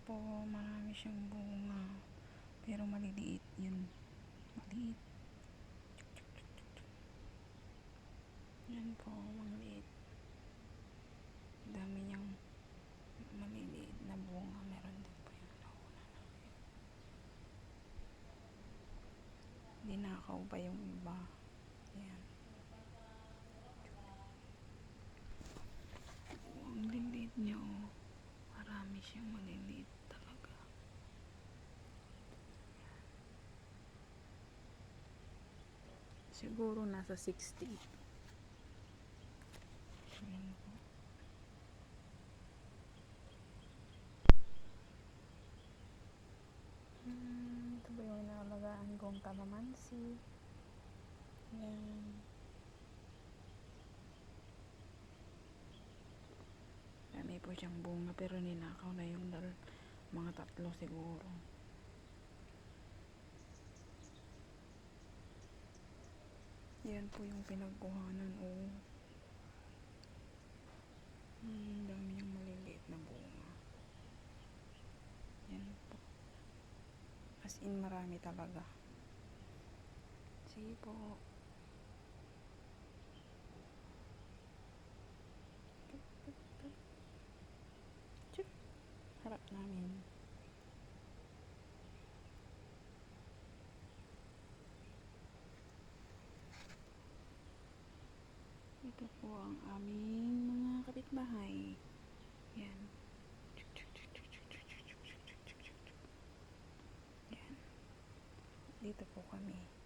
po, marami siyang bunga. Pero maliliit yun. Maliit. Yan po, maliit. Dami niyang maliliit na bunga. Meron din po yung nauna na. Dinakaw pa yung iba. Yan. Ang liliit niya, oh. Marami siyang maliliit talaga. Siguro nasa 60. Yan po. Ito ba yung naalagaan kong kalamansi? Yan. Dami po siyang bunga pero ninakaw na yung mga 3 siguro. Yan po yung pinagkuhanan, oh. Dami niyang maliliit na bunga. Yan po. As in marami talaga. Sige po. Harap namin. Ito po ang aming mga kapitbahay. Yan. Yan. Dito po kami.